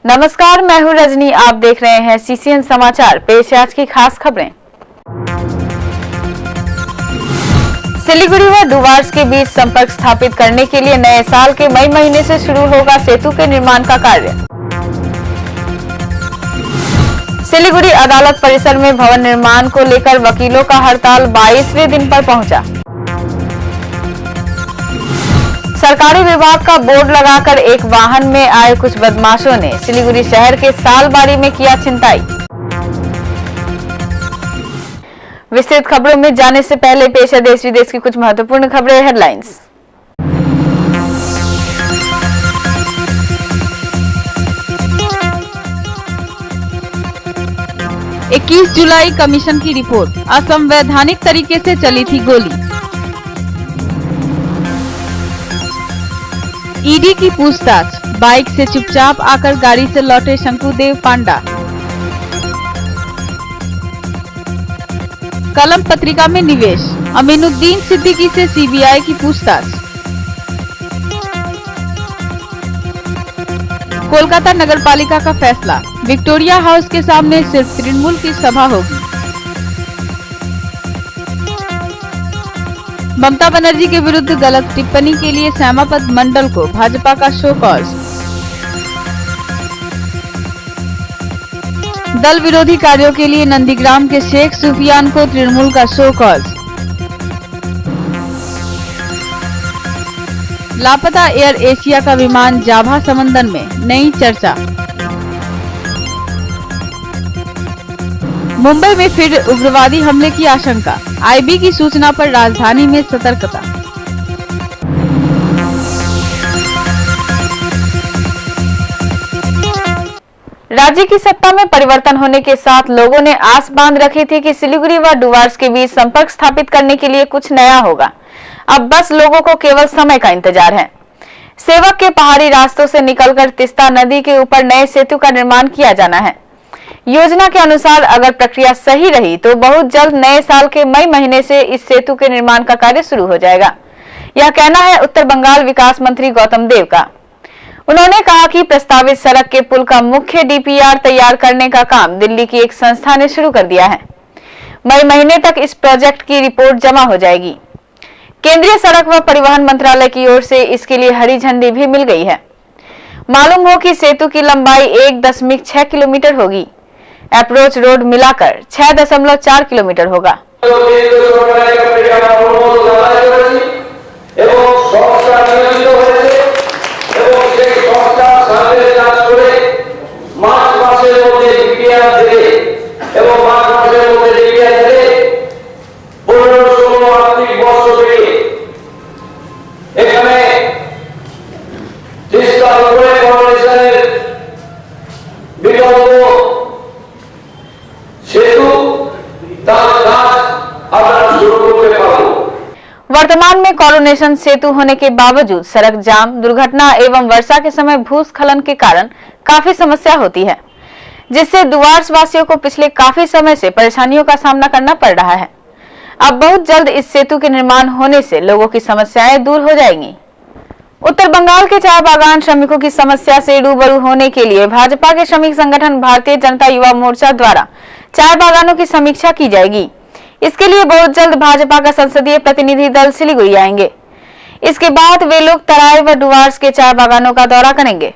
नमस्कार, मैं हूं रजनी। आप देख रहे हैं सीसीएन समाचार। पेश है आज की खास खबरें। सिलीगुड़ी व डुवार्स के बीच संपर्क स्थापित करने के लिए नए साल के मई महीने से शुरू होगा सेतु के निर्माण का कार्य। सिलीगुड़ी अदालत परिसर में भवन निर्माण को लेकर वकीलों का हड़ताल 22वें दिन पर पहुंचा। सरकारी विभाग का बोर्ड लगाकर एक वाहन में आए कुछ बदमाशों ने सिलीगुड़ी शहर के सालबाड़ी में किया छिनताई। विस्तृत खबरों में जाने से पहले पेश है देश विदेश की कुछ महत्वपूर्ण खबरें। हेडलाइंस। इक्कीस जुलाई कमीशन की रिपोर्ट। असंवैधानिक तरीके से चली थी गोली। ईडी की पूछताछ। बाइक से चुपचाप आकर गाड़ी से लौटे शंकुदेव पांडा। कलम पत्रिका में निवेश। अमीनुद्दीन सिद्दीकी से सीबीआई की पूछताछ। कोलकाता नगरपालिका का फैसला। विक्टोरिया हाउस के सामने सिर्फ तृणमूल की सभा होगी। ममता बनर्जी के विरुद्ध गलत टिप्पणी के लिए श्यामापद मंडल को भाजपा का शो कॉज। दल विरोधी कार्यों के लिए नंदीग्राम के शेख सुफियान को तृणमूल का शो कॉज। लापता एयर एशिया का विमान जाभा समंदर में, नई चर्चा। मुंबई में फिर उग्रवादी हमले की आशंका। आईबी की सूचना पर राजधानी में सतर्कता। राज्य की सत्ता में परिवर्तन होने के साथ लोगों ने आस बांध रखी थी कि सिलीगुड़ी व डुवार्स के बीच संपर्क स्थापित करने के लिए कुछ नया होगा। अब बस लोगों को केवल समय का इंतजार है। सेवक के पहाड़ी रास्तों से निकलकर तिस्ता नदी के ऊपर नए सेतु का निर्माण किया जाना है। योजना के अनुसार अगर प्रक्रिया सही रही तो बहुत जल्द नए साल के मई महीने से इस सेतु के निर्माण का कार्य शुरू हो जाएगा। यह कहना है उत्तर बंगाल विकास मंत्री गौतम देव का। उन्होंने कहा कि प्रस्तावित सड़क के पुल का मुख्य डीपीआर तैयार करने का काम दिल्ली की एक संस्था ने शुरू कर दिया है। मई महीने तक इस प्रोजेक्ट की रिपोर्ट जमा हो जाएगी। केंद्रीय सड़क व परिवहन मंत्रालय की ओर से इसके लिए हरी झंडी भी मिल गई है। मालूम हो कि सेतु की लंबाई 1.6 किलोमीटर होगी। अप्रोच रोड मिलाकर 6.4 किलोमीटर होगा। वर्तमान में कोरोनेशन सेतु होने के बावजूद सड़क जाम, दुर्घटना एवं वर्षा के समय भूस्खलन के कारण काफी समस्या होती है, जिससे डुवार्स वासियों को पिछले काफी समय से परेशानियों का सामना करना पड़ रहा है। अब बहुत जल्द इस सेतु के निर्माण होने से लोगों की समस्याएं दूर हो जाएंगी। उत्तर बंगाल के चाय बागान श्रमिकों की समस्या से रूबरू होने के लिए भाजपा के श्रमिक संगठन भारतीय जनता युवा मोर्चा द्वारा चाय बागानों की समीक्षा की जाएगी। इसके लिए बहुत जल्द भाजपा का संसदीय प्रतिनिधि दल सिलीगुड़ी आएंगे। इसके बाद वे लोग तराई व डुवार्स के चाय बागानों का दौरा करेंगे।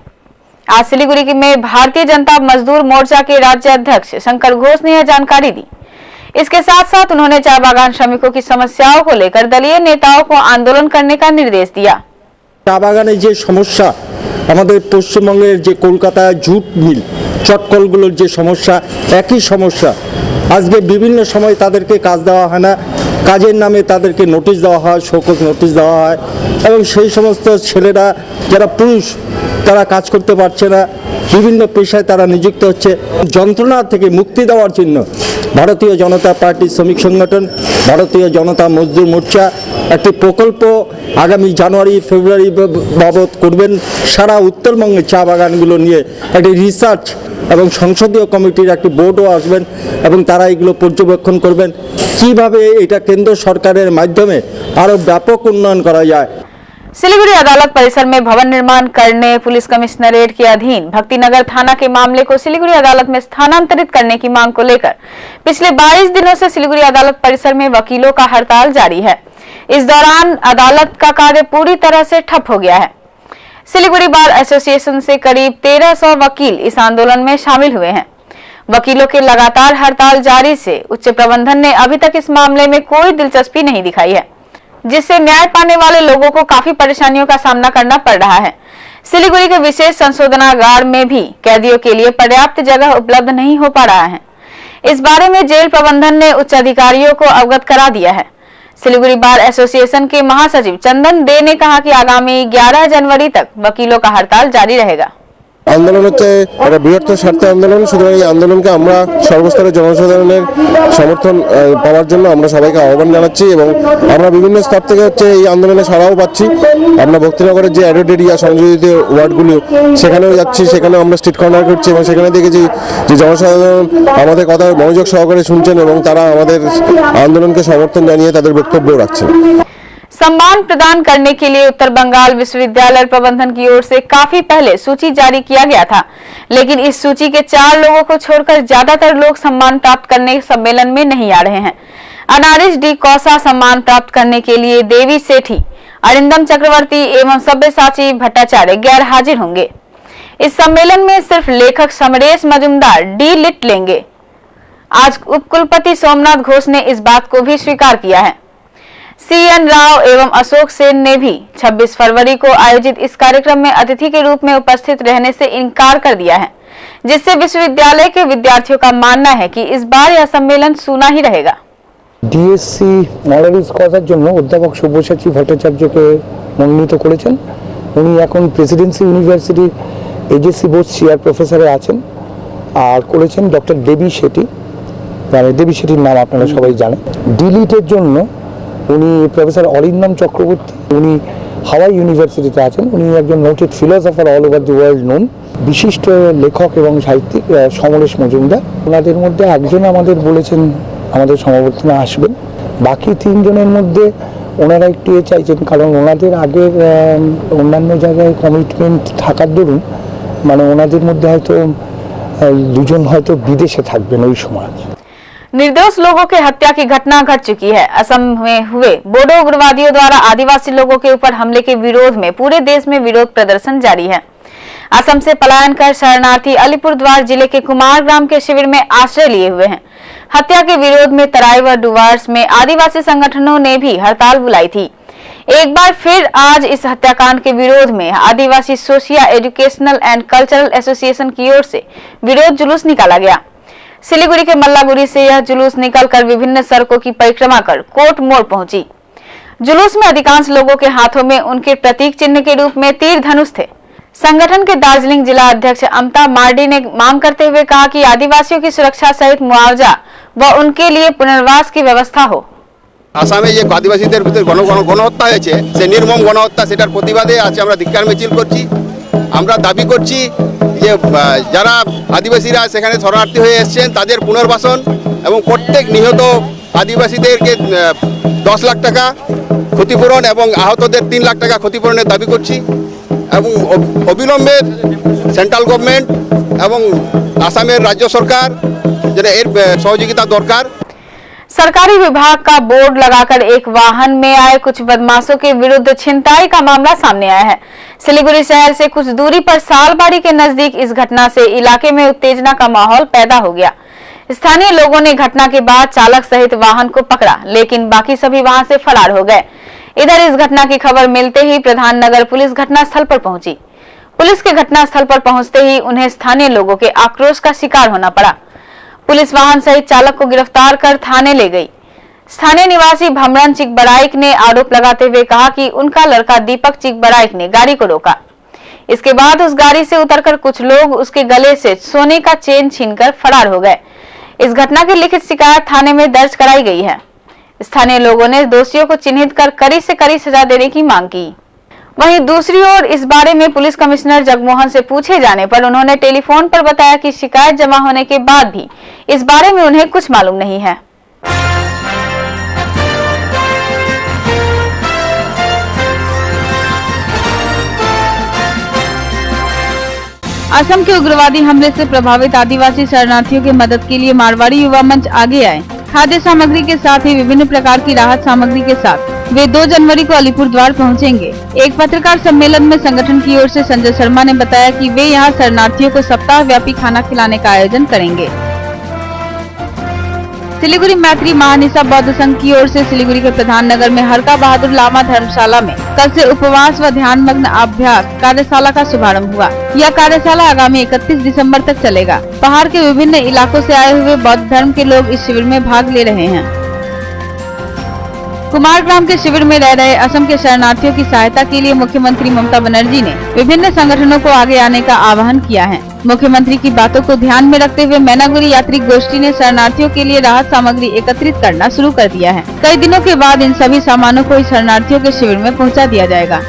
आज सिलीगुड़ी में भारतीय जनता मजदूर मोर्चा के राज्य अध्यक्ष शंकर घोष ने यह जानकारी दी। इसके साथ साथ उन्होंने चाय बागान श्रमिकों की समस्याओं को लेकर दलीय नेताओं को आंदोलन करने का निर्देश दिया। চা বাগানের যে সমস্যা, আমাদের পশ্চিমবঙ্গের যে কলকাতা জুট মিল চটকলগুলোর যে সমস্যা, একই সমস্যা। আজকে বিভিন্ন সময় তাদেরকে কাজ দেওয়া হয় না, কাজের নামে তাদেরকে নোটিশ দেওয়া হয়, শোকজ নোটিশ দেওয়া হয় এবং সেই সমস্ত ছেলেরা যারা পুরুষ তারা কাজ করতে পারছে না, বিভিন্ন পেশায় তারা নিযুক্ত হচ্ছে। যন্ত্রণা থেকে মুক্তি দেওয়ার জন্য ভারতীয় জনতা পার্টি শ্রমিক সংগঠন, ভারতীয় জনতা মজদুর মোর্চা একটি প্রকল্প আগামী জানুয়ারি ফেব্রুয়ারি বাবদ করবেন। সারা উত্তরবঙ্গের চা বাগানগুলো নিয়ে একটি রিসার্চ এবং সংসদীয় কমিটির একটি বোর্ডও আসবেন এবং তারা এগুলো পর্যবেক্ষণ করবেন কিভাবে এটা কেন্দ্র সরকারের মাধ্যমে আরো ব্যাপক উন্নয়ন করা যায়। सिलीगुड़ी अदालत परिसर में भवन निर्माण करने पुलिस कमिश्नरेट के अधीन भक्तिनगर थाना के मामले को सिलीगुड़ी अदालत में स्थानांतरित करने की मांग को लेकर पिछले 22 दिनों से सिलीगुड़ी अदालत परिसर में वकीलों का हड़ताल जारी है। इस दौरान अदालत का कार्य पूरी तरह से ठप हो गया है। सिलीगुड़ी बार एसोसिएशन से करीब 1300 वकील इस आंदोलन में शामिल हुए हैं। वकीलों के लगातार हड़ताल जारी से उच्च प्रबंधन ने अभी तक इस मामले में कोई दिलचस्पी नहीं दिखाई है, जिससे न्याय पाने वाले लोगों को काफी परेशानियों का सामना करना पड़ रहा है। सिलीगुड़ी के विशेष संशोधनागार में भी कैदियों के लिए पर्याप्त जगह उपलब्ध नहीं हो पा रहा है। इस बारे में जेल प्रबंधन ने उच्च अधिकारियों को अवगत करा दिया है। सिलीगुड़ी बार एसोसिएशन के महासचिव चंदन दे ने कहा कि आगामी 11 जनवरी तक वकीलों का हड़ताल जारी रहेगा। आंदोलन হচ্ছে একটা বৃহত্তর স্বার্থে আন্দোলন। সুতরাং এই আন্দোলনকে আমরা সর্বস্তরের জনসাধারণের সমর্থন পাওয়ার জন্য আমরা সবাইকে আহ্বান জানাচ্ছি এবং আমরা বিভিন্ন স্তর থেকে হচ্ছে এই আন্দোলনে সাড়াও পাচ্ছি। আমরা ভক্তিনগরের যে অ্যাডোড এরিয়া সংযোজিত ওয়ার্ডগুলো সেখানেও যাচ্ছি, সেখানেও আমরা স্ট্রিট কর্নার করছি এবং সেখানে দেখেছি যে জনসাধারণ আমাদের কথা মনোযোগ সহকারে শুনছেন এবং তারা আমাদের আন্দোলনকে সমর্থন জানিয়ে তাদের বক্তব্য রাখছেন। सम्मान प्रदान करने के लिए उत्तर बंगाल विश्वविद्यालय प्रबंधन की ओर से काफी पहले सूची जारी किया गया था, लेकिन इस सूची के 4 लोगों को छोड़कर ज्यादातर लोग सम्मान प्राप्त करने सम्मेलन में नहीं आ रहे हैं। अनारिस डी कौसा सम्मान प्राप्त करने के लिए देवी सेठी, अरिंदम चक्रवर्ती एवं सब्यसाची भट्टाचार्य गैर हाजिर होंगे। इस सम्मेलन में सिर्फ लेखक समरेश मजुमदार डी लिट लेंगे। आज उपकुलपति सोमनाथ घोष ने इस बात को भी स्वीकार किया है। CN राव एवं अशोक सेन ने भी 26 फरवरी को आयोजित इस कार्यक्रम में अतिथि के रूप में उपस्थित रहने से इनकार कर दिया है, जिससे विश्वविद्यालय के विद्यार्थियों का मानना है कि इस बार यह सम्मेलन सूना ही रहेगा। DSC অনারিস কজার জন্য অধ্যাপক সব্যসাচী ভট্টাচার্যকে মনোনীত করেছেন। উনি এখন প্রেসিডেন্সি ইউনিভার্সিটির AJC বোর্ড চেয়ার প্রফেসরে আছেন। আর করেছেন ডক্টর দেবী শেঠি, মানে দেবী শেঠির নাম আপনারা সবাই জানেন। ডিলিটের জন্য উনি প্রফেসর অরিন্দম চক্রবর্তী, উনি হাওয়াই ইউনিভার্সিটিতে আছেন। উনি একজন noted philosopher all over the world known, বিশিষ্ট লেখক এবং সাহিত্যিক সমরেশ মজুমদার। ওনাদের মধ্যে একজন আমাদের বলেছেন আমাদের সমাবর্তনে আসবেন। বাকি 3 জনের মধ্যে ওনারা একটু চাইছেন, কারণ ওনাদের আগের অন্যান্য জায়গায় কমিটমেন্ট থাকার দরুন মানে ওনাদের মধ্যে হয়তো 2 জন হয়তো বিদেশে থাকবেন ওই সময়। निर्दोष लोगों के हत्या की घटना घट चुकी है। असम में हुए बोडो उग्रवादियों द्वारा आदिवासी लोगों के ऊपर हमले के विरोध में पूरे देश में विरोध प्रदर्शन जारी है। असम से पलायन कर शरणार्थी अलीपुरद्वार जिले के कुमार ग्राम के शिविर में आश्रय लिए हुए हैं। हत्या के विरोध में तराई व डुवर्स में आदिवासी संगठनों ने भी हड़ताल बुलाई थी। एक बार फिर आज इस हत्याकांड के विरोध में आदिवासी सोशिया एजुकेशनल एंड कल्चरल एसोसिएशन की ओर से विरोध जुलूस निकाला गया। सिलीगुड़ी के मल्लागुड़ी से यह जुलूस निकलकर विभिन्न सड़कों की परिक्रमा कर कोर्ट मोड़ पहुंची। जुलूस में अधिकांश लोगों के हाथों में उनके प्रतीक चिन्ह के रूप में तीर धनुष थे। संगठन के दार्जिलिंग जिला अध्यक्ष अमता मार्डी ने मांग करते हुए कहा कि आदिवासियों की सुरक्षा सहित मुआवजा व उनके लिए पुनर्वास की व्यवस्था हो। আসামে যে আদিবাসীদের ভিতরে গণহত্যা হয়েছে, সে নির্মম গণহত্যা, সেটার প্রতিবাদে আজ আমরা ধিক্কার মিছিল করছি। আমরা দাবি করছি যে যারা আদিবাসীরা সেখানে শরণার্থী হয়ে এসেছেন তাদের পুনর্বাসন এবং প্রত্যেক নিহত আদিবাসীদেরকে 10 লাখ টাকা ক্ষতিপূরণ এবং আহতদের 3 লাখ টাকা ক্ষতিপূরণের দাবি করছি এবং অবিলম্বে সেন্ট্রাল গভর্নমেন্ট এবং আসামের রাজ্য সরকার যেটা এর সহযোগিতা দরকার। सरकारी विभाग का बोर्ड लगाकर एक वाहन में आए कुछ बदमाशों के विरुद्ध छिनताई का मामला सामने आया है। सिलीगुड़ी शहर से कुछ दूरी पर सालबाड़ी के नजदीक इस घटना से इलाके में उत्तेजना का माहौल पैदा हो गया। स्थानीय लोगों ने घटना के बाद चालक सहित वाहन को पकड़ा, लेकिन बाकी सभी वहां से फरार हो गए। इधर इस घटना की खबर मिलते ही प्रधान नगर पुलिस घटनास्थल पर पहुंची। पुलिस के घटनास्थल पर पहुंचते ही उन्हें स्थानीय लोगों के आक्रोश का शिकार होना पड़ा। पुलिस वाहन सहित चालक को गिरफ्तार कर थाने ले गई। स्थानीय निवासी भमरन चिकबराइक ने आरोप लगाते हुए कहा कि उनका लड़का दीपक चिकबराइक ने गाड़ी को रोका। इसके बाद उस गाड़ी से उतरकर कुछ लोग उसके गले से सोने का चेन छीनकर फरार हो गए। इस घटना की लिखित शिकायत थाने में दर्ज कराई गई है। स्थानीय लोगों ने दोषियों को चिन्हित कर कड़ी से कड़ी सजा देने की मांग की। वहीं दूसरी ओर इस बारे में पुलिस कमिश्नर जगमोहन से पूछे जाने पर उन्होंने टेलीफोन पर बताया कि शिकायत जमा होने के बाद भी इस बारे में उन्हें कुछ मालूम नहीं है। असम के उग्रवादी हमले से प्रभावित आदिवासी शरणार्थियों की मदद के लिए मारवाड़ी युवा मंच आगे आए। खाद्य सामग्री के साथ ही विभिन्न प्रकार की राहत सामग्री के साथ वे 2 जनवरी को अलीपुरद्वार पहुंचेंगे। एक पत्रकार सम्मेलन में संगठन की ओर से संजय शर्मा ने बताया कि वे यहां शरणार्थियों को सप्ताह व्यापी खाना खिलाने का आयोजन करेंगे। सिलीगुड़ी मैत्री महानिशा बौद्ध संघ की ओर से सिलीगुड़ी के प्रधान नगर में हरका बहादुर लामा धर्मशाला में कल से उपवास व ध्यान मग्न अभ्यास कार्यशाला का शुभारंभ हुआ। यह कार्यशाला आगामी 31 दिसंबर तक चलेगा। पहाड़ के विभिन्न इलाकों से आए हुए बौद्ध धर्म के लोग इस शिविर में भाग ले रहे हैं। कुमारग्राम के शिविर में रह रहे असम के शरणार्थियों की सहायता के लिए मुख्यमंत्री ममता बनर्जी ने विभिन्न संगठनों को आगे आने का आह्वान किया है। मुख्यमंत्री की बातों को ध्यान में रखते हुए मैनागुड़ी यात्री गोष्ठी ने शरणार्थियों के लिए राहत सामग्री एकत्रित करना शुरू कर दिया है। कई दिनों के बाद इन सभी सामानों को शरणार्थियों के शिविर में पहुंचा दिया जाएगा।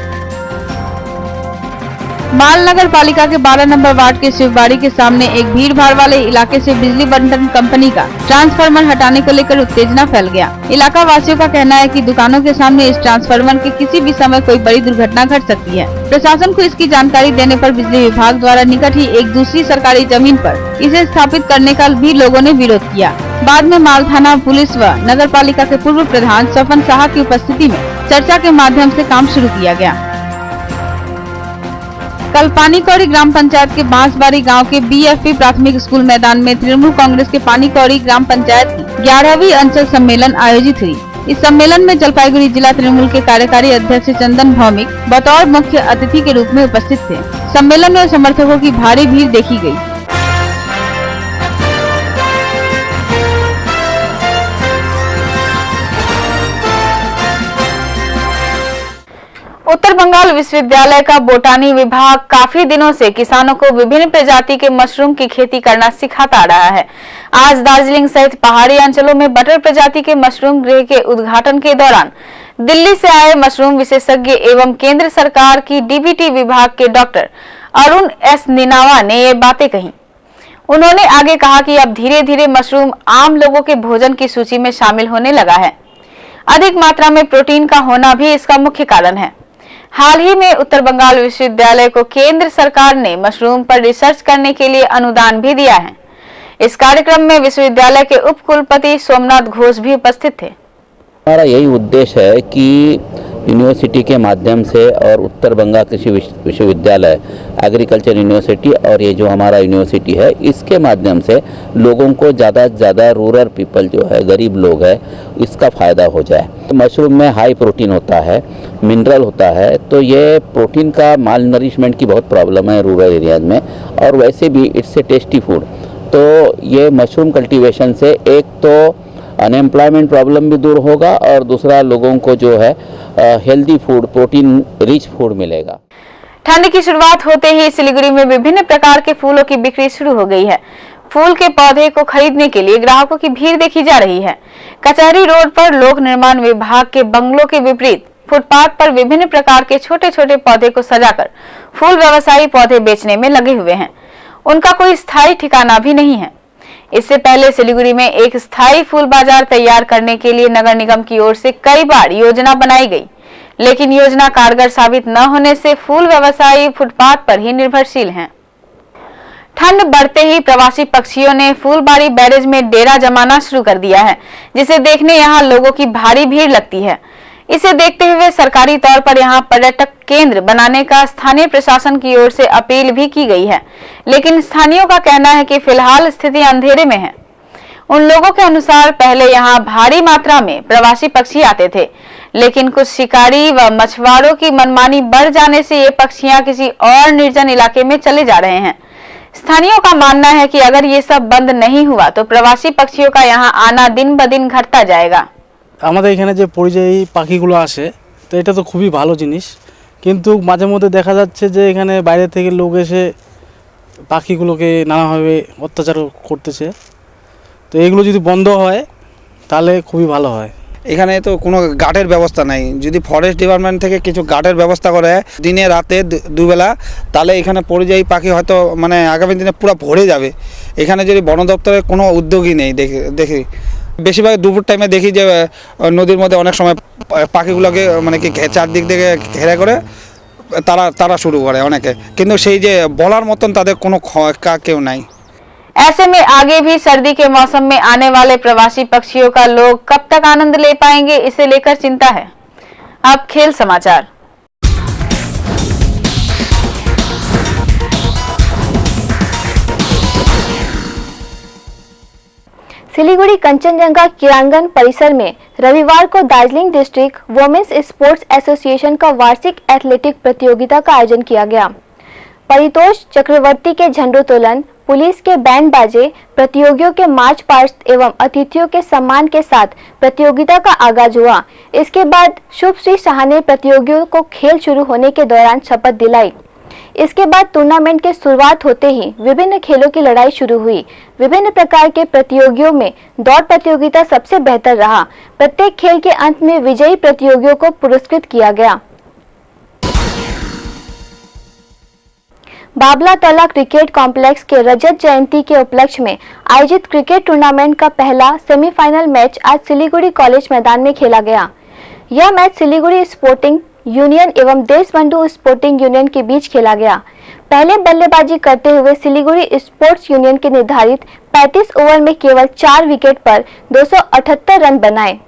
माल नगर पालिका के 12 नंबर वार्ड के शिवबाड़ी के सामने एक भीड़ भाड़ वाले इलाके से बिजली बंटन कंपनी का ट्रांसफार्मर हटाने को लेकर उत्तेजना फैल गया। इलाका वासियों का कहना है कि दुकानों के सामने इस ट्रांसफार्मर के किसी भी समय कोई बड़ी दुर्घटना घट सकती है। प्रशासन को इसकी जानकारी देने पर बिजली विभाग द्वारा निकट ही एक दूसरी सरकारी जमीन पर इसे स्थापित करने का भी लोगों ने विरोध किया। बाद में माल थाना पुलिस व नगर पालिका के पूर्व प्रधान सफन शाह की उपस्थिति में चर्चा के माध्यम से काम शुरू किया गया। कल पानीकौड़ी ग्राम पंचायत के बांसबारी गांव के बीएफपी प्राथमिक स्कूल मैदान में तृणमूल कांग्रेस के पानीकौड़ी ग्राम पंचायत की 11वीं अंचल सम्मेलन आयोजित हुई। इस सम्मेलन में जलपाईगुड़ी जिला तृणमूल के कार्यकारी अध्यक्ष चंदन भौमिक बतौर मुख्य अतिथि के रूप में उपस्थित थे। सम्मेलन में समर्थकों की भारी भीड़ देखी गयी। उत्तर बंगाल विश्वविद्यालय का बोटानी विभाग काफी दिनों से किसानों को विभिन्न प्रजाति के मशरूम की खेती करना सिखाता आ रहा है। आज दार्जिलिंग सहित पहाड़ी अंचलों में बटर प्रजाति के मशरूम गृह के उद्घाटन के दौरान दिल्ली से आए मशरूम विशेषज्ञ एवं केंद्र सरकार की डीबीटी विभाग के डॉक्टर अरुण एस निनावा ने ये बातें कही। उन्होंने आगे कहा कि अब धीरे धीरे मशरूम आम लोगों के भोजन की सूची में शामिल होने लगा है। अधिक मात्रा में प्रोटीन का होना भी इसका मुख्य कारण है। हाल ही में उत्तर बंगाल विश्वविद्यालय को केंद्र सरकार ने मशरूम पर रिसर्च करने के लिए अनुदान भी दिया है। इस कार्यक्रम में विश्वविद्यालय के उप कुलपति सोमनाथ घोष भी उपस्थित थे। हमारा यही उद्देश्य है कि यूनिवर्सिटी के माध्यम से और उत्तर बंगाल कृषि विश्वविद्यालय एग्रीकल्चर यूनिवर्सिटी और ये जो हमारा यूनिवर्सिटी है इसके माध्यम से लोगों को ज़्यादा से ज़्यादा रूरल पीपल जो है गरीब लोग है इसका फ़ायदा हो जाए। मशरूम में हाई प्रोटीन होता है, मिनरल होता है, तो ये प्रोटीन का माल नरिशमेंट की बहुत प्रॉब्लम है रूरल एरियाज में। और वैसे भी इट्स ए टेस्टी फूड। तो ये मशरूम कल्टीवेशन से एक तो अनएम्प्लॉयमेंट प्रॉब्लम भी दूर होगा और दूसरा लोगों को जो है healthy food, protein rich food मिलेगा। ठंड की शुरुआत होते ही सिलीगुड़ी में विभिन्न प्रकार के फूलों की बिक्री शुरू हो गई है। फूल के पौधे को खरीदने के लिए ग्राहकों की भीड़ देखी जा रही है। कचहरी रोड पर लोक निर्माण विभाग के बंगलों के विपरीत फुटपाथ पर विभिन्न प्रकार के छोटे छोटे पौधे को सजाकर फूल व्यवसायी पौधे बेचने में लगे हुए हैं। उनका कोई स्थायी ठिकाना भी नहीं है। इससे पहले सिलीगुड़ी में एक स्थायी फूल बाजार तैयार करने के लिए नगर निगम की ओर से कई बार योजना बनाई गई, लेकिन योजना कारगर साबित न होने से फूल व्यवसायी फुटपाथ पर ही निर्भरशील हैं। ठंड बढ़ते ही प्रवासी पक्षियों ने फूलबाड़ी बैरेज में डेरा जमाना शुरू कर दिया है, जिसे देखने यहां लोगों की भारी भीड़ लगती है। इसे देखते हुए सरकारी तौर पर यहां पर्यटक केंद्र बनाने का स्थानीय प्रशासन की ओर से अपील भी की गई है, लेकिन स्थानीयों का कहना है कि फिलहाल स्थिति अंधेरे में है। उन लोगों के अनुसार पहले यहां भारी मात्रा में प्रवासी पक्षी आते थे, लेकिन कुछ शिकारी व मछुआरों की मनमानी बढ़ जाने से ये पक्षियां किसी और निर्जन इलाके में चले जा रहे हैं। स्थानीयों का मानना है कि अगर ये सब बंद नहीं हुआ तो प्रवासी पक्षियों का यहाँ आना दिन ब दिन घटता जाएगा। আমাদের এখানে যে পরিযায়ী পাখিগুলো আসে তো এটা তো খুবই ভালো জিনিস, কিন্তু মাঝে মধ্যে দেখা যাচ্ছে যে এখানে বাইরে থেকে লোক এসে পাখিগুলোকে নানাভাবে অত্যাচার করতেছে। তো এগুলো যদি বন্ধ হয় তাহলে খুবই ভালো হয়। এখানে তো কোনো গার্ডের ব্যবস্থা নাই। যদি ফরেস্ট ডিপার্টমেন্ট থেকে কিছু গার্ডের ব্যবস্থা করে দিনে রাতে দুবেলা, তাহলে এখানে পরিযায়ী পাখি হয়তো মানে আগামী দিনে পুরো ভরে যাবে। এখানে যদি বন দপ্তরের কোনো উদ্যোগই নেই দেখি বেশিরভাগ দুপুর টাইমে দেখি যে নদীর মধ্যে অনেক সময় পাখিগুলোকে মানে কি চারদিক থেকে ঘেরা করে তারা শুরু করে অনেকে, কিন্তু সেই যে বলার মতন তাদের কোনো কেউ নাই। ऐसे में आगे भी सर्दी के मौसम में आने वाले प्रवासी पक्षियों का लोग कब तक आनंद ले पाएंगे, इसे लेकर चिंता है। अब खेल समाचार। सिलीगुड़ी कंचनजंगा क्रीड़ांगन परिसर में रविवार को Darjeeling district women's sports association का वार्षिक एथलेटिक प्रतियोगिता का आयोजन किया गया। परितोष चक्रवर्ती के झंडोत्तोलन, पुलिस के बैंड बाजे, प्रतियोगियों के मार्च पास्ट एवं अतिथियों के सम्मान के साथ प्रतियोगिता का आगाज हुआ। इसके बाद शुभ श्री शाह ने प्रतियोगियों को खेल शुरू होने के दौरान शपथ दिलाई। इसके बाद टूर्नामेंट की शुरुआत होते ही विभिन्न खेलों की लड़ाई शुरू हुई। विभिन्न प्रकार के प्रतियोगियों में दौड़ प्रतियोगिता सबसे बेहतर रहा। प्रत्येक खेल के अंत में विजयी प्रतियोगियों को पुरस्कृत किया गया। बाबला तला क्रिकेट कॉम्प्लेक्स के रजत जयंती के उपलक्ष्य में आयोजित क्रिकेट टूर्नामेंट का पहला सेमीफाइनल मैच आज सिलीगुड़ी कॉलेज मैदान में खेला गया। यह मैच सिलीगुड़ी स्पोर्टिंग यूनियन एवं देशबंधु स्पोर्टिंग यूनियन के बीच खेला गया। पहले बल्लेबाजी करते हुए सिलीगुड़ी स्पोर्ट्स यूनियन के निर्धारित 35 ओवर में केवल 4 विकेट पर 278 रन बनाए।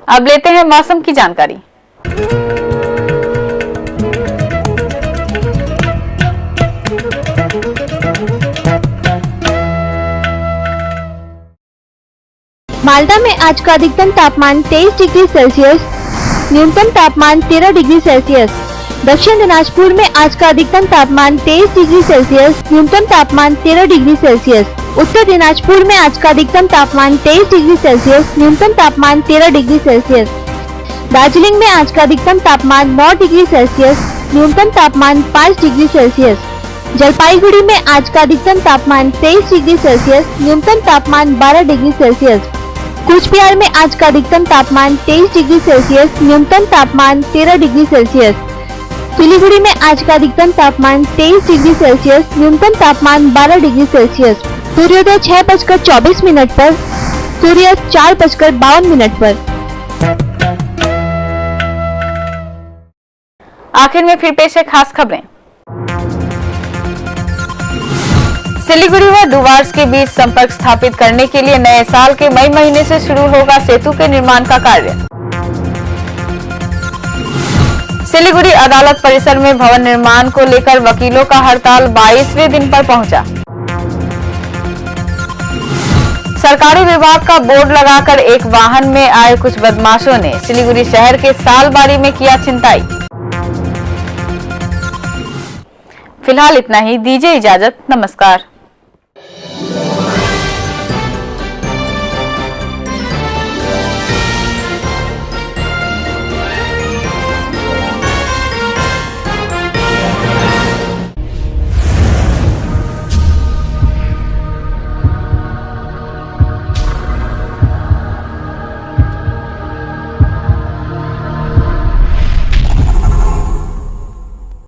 अब लेते हैं मौसम की जानकारी। मालदा में आज का अधिकतम तापमान 23 डिग्री सेल्सियस, न्यूनतम तापमान 13 डिग्री सेल्सियस। दक्षिण दिनाजपुर में आज का अधिकतम तापमान 23 डिग्री सेल्सियस, न्यूनतम तापमान 13 डिग्री सेल्सियस। उत्तर दिनाजपुर में आज का अधिकतम तापमान 23 डिग्री सेल्सियस, न्यूनतम तापमान 13 डिग्री सेल्सियस। दार्जिलिंग में आज का अधिकतम तापमान 9 डिग्री सेल्सियस, न्यूनतम तापमान 5 डिग्री सेल्सियस। जलपाईगुड़ी में आज का अधिकतम तापमान 23 डिग्री सेल्सियस, न्यूनतम तापमान 12 डिग्री सेल्सियस। कूचबिहार में आज का अधिकतम तापमान 23 डिग्री सेल्सियस, न्यूनतम तापमान 13 डिग्री सेल्सियस। सिलीगुड़ी में आज का अधिकतम तापमान 23 डिग्री सेल्सियस, न्यूनतम तापमान 12 डिग्री सेल्सियस। सूर्योदय 6:24 पर, सूर्यास्त 4:52 पर। आखिर में फिर पेश है खास खबरें। सिलीगुड़ी व डुवार्स के बीच संपर्क स्थापित करने के लिए नए साल के मई महीने से शुरू होगा सेतु के निर्माण का कार्य। सिलीगुड़ी अदालत परिसर में भवन निर्माण को लेकर वकीलों का हड़ताल 22वें दिन पर पहुंचा। सरकारी विभाग का बोर्ड लगाकर एक वाहन में आए कुछ बदमाशों ने सिलीगुड़ी शहर के सालबारी में किया छिनताई। फिलहाल इतना ही, दीजिए इजाजत, नमस्कार।